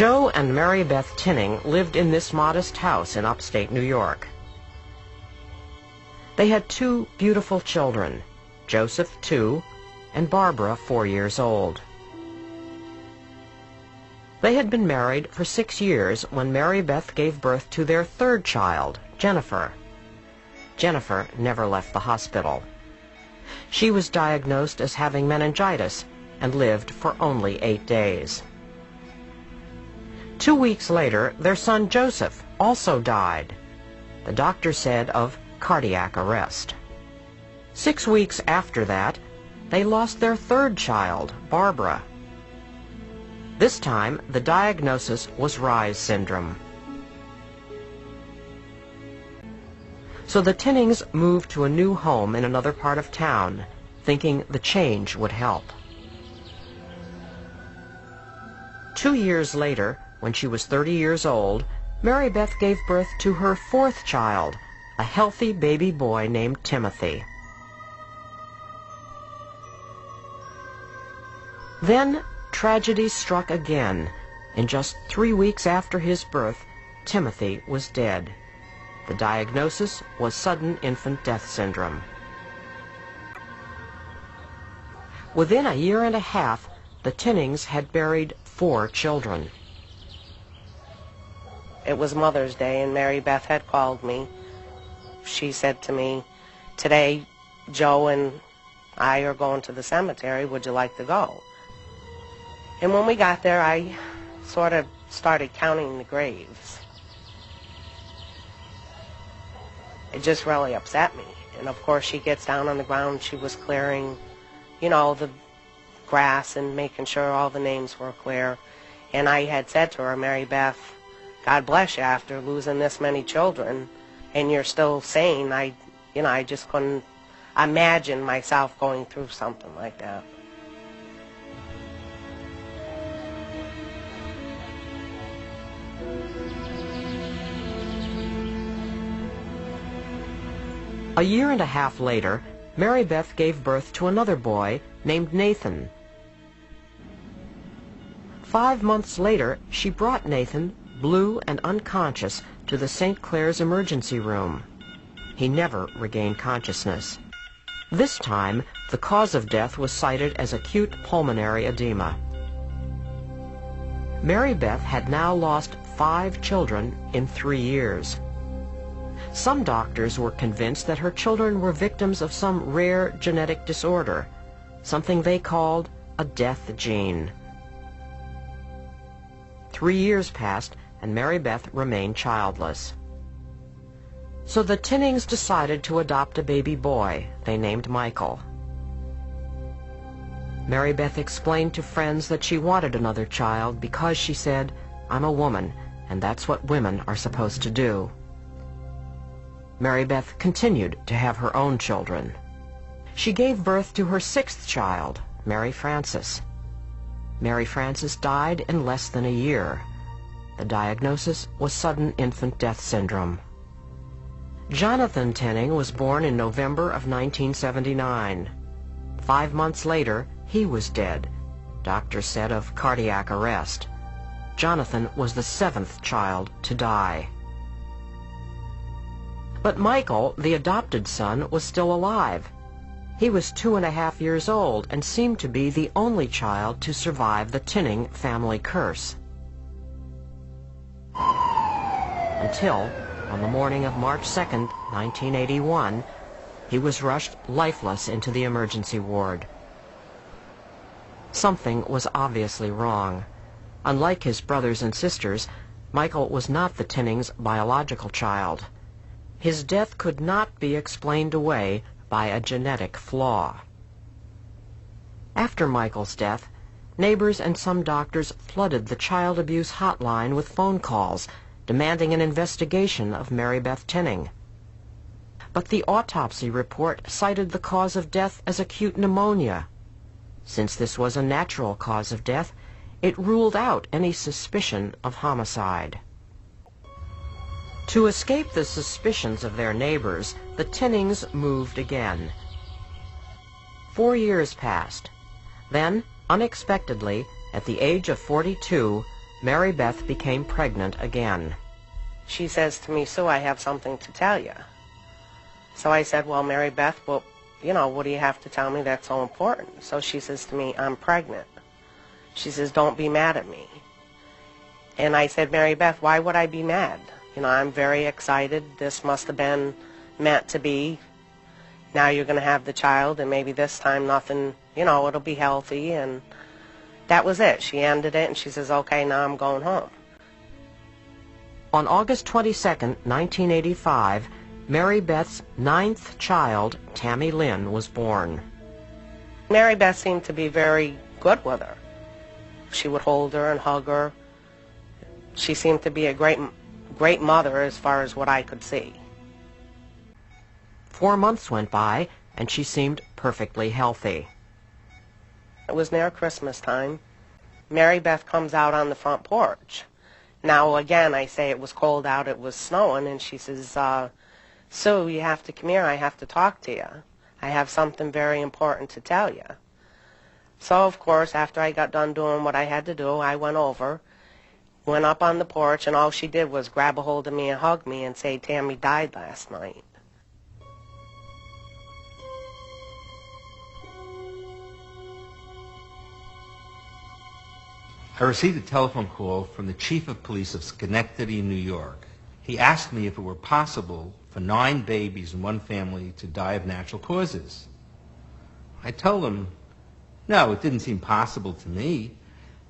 Joe and Marybeth Tinning lived in this modest house in upstate New York. They had two beautiful children, Joseph, 2, and Barbara, 4 years old. They had been married for 6 years when Marybeth gave birth to their third child, Jennifer. Jennifer never left the hospital. She was diagnosed as having meningitis and lived for only 8 days. 2 weeks later, their son Joseph also died. The doctor said of cardiac arrest. 6 weeks after that, they lost their third child, Barbara. This time, the diagnosis was Reye's syndrome. So the Tinnings moved to a new home in another part of town, thinking the change would help. 2 years later, when she was 30 years old, Marybeth gave birth to her fourth child, a healthy baby boy named Timothy. Then tragedy struck again, and just 3 weeks after his birth, Timothy was dead. The diagnosis was sudden infant death syndrome. Within a year and a half, the Tinnings had buried 4 children. It was Mother's Day, and Marybeth had called me. She said to me, "Today, Joe and I are going to the cemetery. Would you like to go?" And when we got there, I sort of started counting the graves. It just really upset me. And of course, she gets down on the ground. She was clearing, the grass and making sure all the names were clear. And I had said to her, "Marybeth, God bless you after losing this many children, and you're still sane." I just couldn't imagine myself going through something like that. A year and a half later, Marybeth gave birth to another boy named Nathan. 5 months later, she brought Nathan, blue and unconscious, to the St. Clair's emergency room. He never regained consciousness. This time, the cause of death was cited as acute pulmonary edema. Marybeth had now lost 5 children in 3 years. Some doctors were convinced that her children were victims of some rare genetic disorder, something they called a death gene. 3 years passed, and Marybeth remained childless. So the Tinnings decided to adopt a baby boy they named Michael. Marybeth explained to friends that she wanted another child because, she said, "I'm a woman, and that's what women are supposed to do." Marybeth continued to have her own children. She gave birth to her 6th child, Mary Frances. Mary Frances died in less than a year. The diagnosis was sudden infant death syndrome. Jonathan Tinning was born in November of 1979. 5 months later, he was dead. Doctors said of cardiac arrest. Jonathan was the 7th child to die. But Michael, the adopted son, was still alive. He was 2.5 years old and seemed to be the only child to survive the Tinning family curse. Until, on the morning of March 2nd, 1981, he was rushed lifeless into the emergency ward. Something was obviously wrong. Unlike his brothers and sisters, Michael was not the Tinnings' biological child. His death could not be explained away by a genetic flaw. After Michael's death, neighbors and some doctors flooded the child abuse hotline with phone calls demanding an investigation of Marybeth Tinning. But the autopsy report cited the cause of death as acute pneumonia. Since this was a natural cause of death, it ruled out any suspicion of homicide. To escape the suspicions of their neighbors, the Tinnings moved again. 4 years passed. Then, unexpectedly, at the age of 42, Marybeth became pregnant again. She says to me, "Sue, I have something to tell you." So I said, "Well, Marybeth, well, what do you have to tell me that's so important?" So she says to me, "I'm pregnant." She says, "Don't be mad at me." And I said, "Marybeth, why would I be mad? I'm very excited. This must have been meant to be. Now you're going to have the child, and maybe this time nothing, it'll be healthy." And that was it. She ended it, and she says, "Okay, now I'm going home." On August 22, 1985, Marybeth's 9th child, Tammy Lynn, was born. Marybeth seemed to be very good with her. She would hold her and hug her. She seemed to be a great mother as far as what I could see. 4 months went by, and she seemed perfectly healthy. It was near Christmas time. Marybeth comes out on the front porch. Now, again, I say it was cold out, it was snowing, and she says, "Sue, you have to come here. I have to talk to you. I have something very important to tell you." So, of course, after I got done doing what I had to do, I went over, went up on the porch, and all she did was grab a hold of me and hug me and say, "Tammy died last night." I received a telephone call from the Chief of Police of Schenectady, New York. He asked me if it were possible for 9 babies in one family to die of natural causes. I told him, no, it didn't seem possible to me,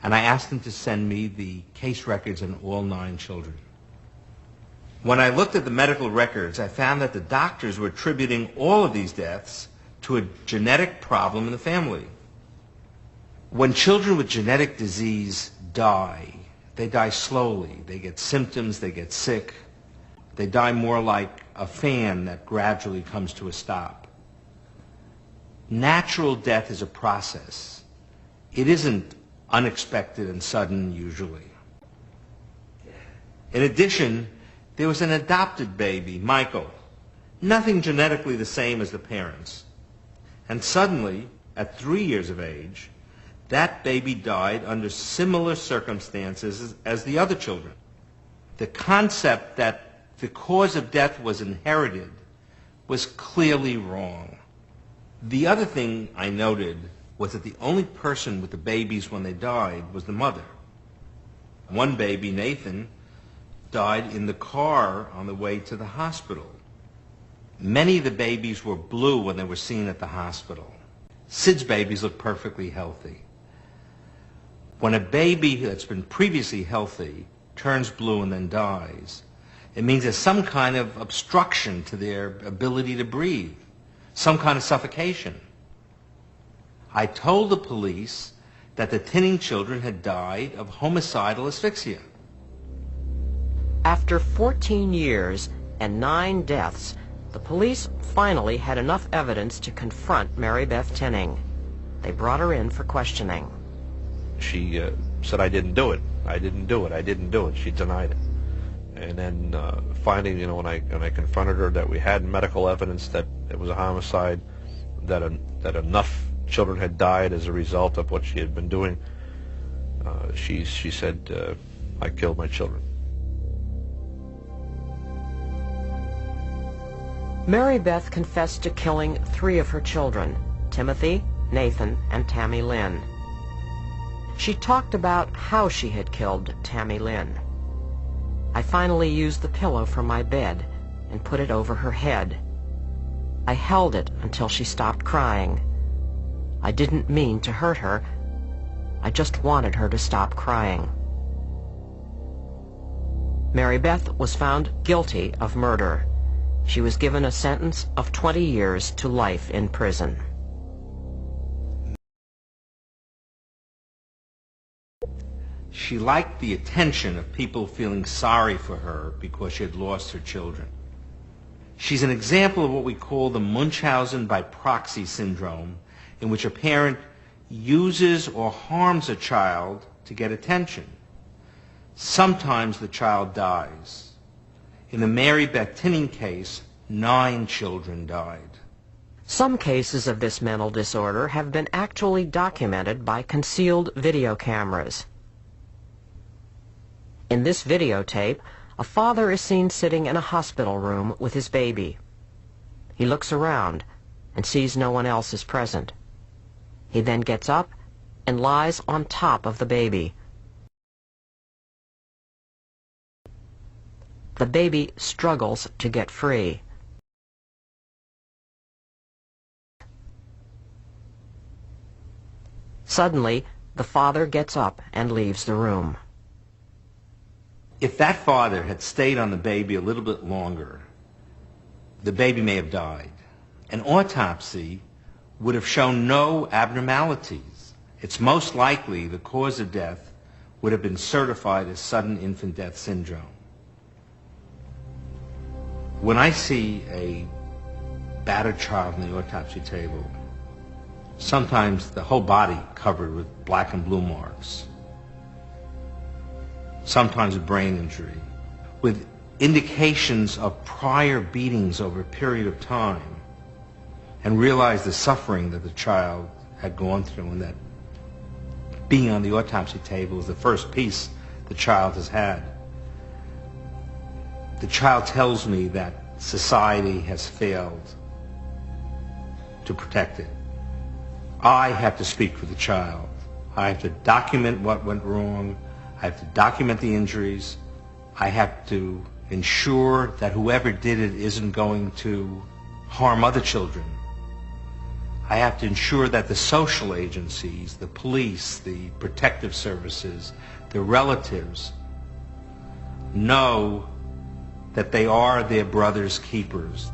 and I asked him to send me the case records on all 9 children. When I looked at the medical records, I found that the doctors were attributing all of these deaths to a genetic problem in the family. When children with genetic disease die, they die slowly. They get symptoms, they get sick. They die more like a fan that gradually comes to a stop. Natural death is a process. It isn't unexpected and sudden usually. In addition, there was an adopted baby, Michael, nothing genetically the same as the parents. And suddenly, at 3 years of age, that baby died under similar circumstances as the other children. The concept that the cause of death was inherited was clearly wrong. The other thing I noted was that the only person with the babies when they died was the mother. One baby, Nathan, died in the car on the way to the hospital. Many of the babies were blue when they were seen at the hospital. Sid's babies looked perfectly healthy. When a baby that's been previously healthy turns blue and then dies, it means there's some kind of obstruction to their ability to breathe, some kind of suffocation. I told the police that the Tinning children had died of homicidal asphyxia. After 14 years and 9 deaths, the police finally had enough evidence to confront Marybeth Tinning. They brought her in for questioning. She said, "I didn't do it. I didn't do it. I didn't do it." She denied it. And then finally, when I confronted her that we had medical evidence that it was a homicide, that enough children had died as a result of what she had been doing, she said, "I killed my children." Marybeth confessed to killing 3 of her children, Timothy, Nathan, and Tammy Lynn. She talked about how she had killed Tammy Lynn. "I finally used the pillow from my bed and put it over her head. I held it until she stopped crying. I didn't mean to hurt her. I just wanted her to stop crying." Marybeth was found guilty of murder. She was given a sentence of 20 years to life in prison. She liked the attention of people feeling sorry for her because she had lost her children. She's an example of what we call the Munchausen by proxy syndrome, in which a parent uses or harms a child to get attention. Sometimes the child dies. In the Marybeth Tinning case, 9 children died. Some cases of this mental disorder have been actually documented by concealed video cameras. In this videotape, a father is seen sitting in a hospital room with his baby. He looks around and sees no one else is present. He then gets up and lies on top of the baby. The baby struggles to get free. Suddenly, the father gets up and leaves the room. If that father had stayed on the baby a little bit longer, the baby may have died. An autopsy would have shown no abnormalities. It's most likely the cause of death would have been certified as sudden infant death syndrome. When I see a battered child on the autopsy table, sometimes the whole body covered with black and blue marks, sometimes a brain injury, with indications of prior beatings over a period of time, and realize the suffering that the child had gone through, and that being on the autopsy table is the first piece the child has had. The child tells me that society has failed to protect it. I have to speak for the child. I have to document what went wrong. I have to document the injuries. I have to ensure that whoever did it isn't going to harm other children. I have to ensure that the social agencies, the police, the protective services, the relatives know that they are their brother's keepers.